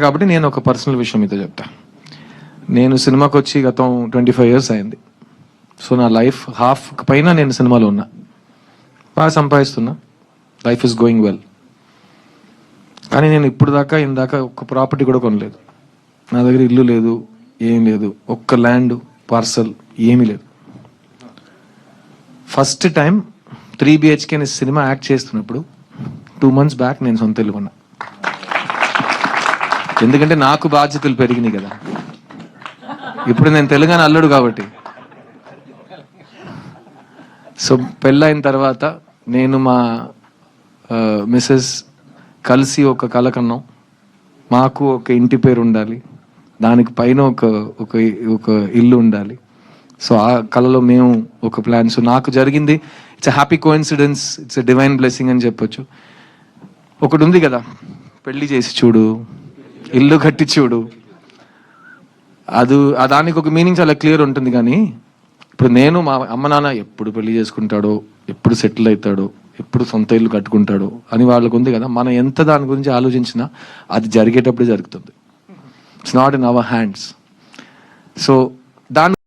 కాబట్టి నేను ఒక పర్సనల్ విషయం మీతో చెప్తా. నేను సినిమాకి వచ్చి గతం 25 years అయింది. సో నా లైఫ్ హాఫ్ పైన నేను సినిమాలో ఉన్నా, బాగా సంపాదిస్తున్నా, లైఫ్ ఇస్ గోయింగ్ వెల్. కానీ నేను ఇప్పుడు దాకా ఇందాక ఒక్క ప్రాపర్టీ కూడా కొనలేదు. నా దగ్గర ఇల్లు లేదు, ఏం లేదు, ఒక్క ల్యాండ్ పార్సల్ ఏమీ లేదు. ఫస్ట్ టైం 3 BHK అనే సినిమా యాక్ట్ చేస్తున్నప్పుడు 2 months బ్యాక్ నేను సొంత ఇల్లు కొన్నా. ఎందుకంటే నాకు బాధ్యతలు పెరిగినాయి కదా. ఇప్పుడు నేను తెలంగాణ అల్లుడు కాబట్టి. సో పెళ్ళైన తర్వాత నేను మా మిస్సెస్ కలిసి ఒక కల కన్నాం. మాకు ఒక ఇంటి పేరు ఉండాలి, దానికి పైన ఒక ఇల్లు ఉండాలి. సో ఆ కళలో మేము ఒక ప్లాన్. సో నాకు జరిగింది it's happy coincidence, it's divine blessing అని చెప్పొచ్చు. ఒకటి ఉంది కదా, పెళ్లి చేసి చూడు, ఇల్లు కట్టి చూడు, దానికి ఒక మీనింగ్ చాలా క్లియర్ ఉంటుంది. కానీ ఇప్పుడు నేను మా అమ్మ నాన్న ఎప్పుడు పెళ్లి చేసుకుంటాడో, ఎప్పుడు సెటిల్ అవుతాడో, ఎప్పుడు సొంత ఇల్లు కట్టుకుంటాడో అని వాళ్ళకు ఉంది కదా. మనం ఎంత దాని గురించి ఆలోచించినా అది జరిగేటప్పుడు జరుగుతుంది. It's not in our hands. So దాని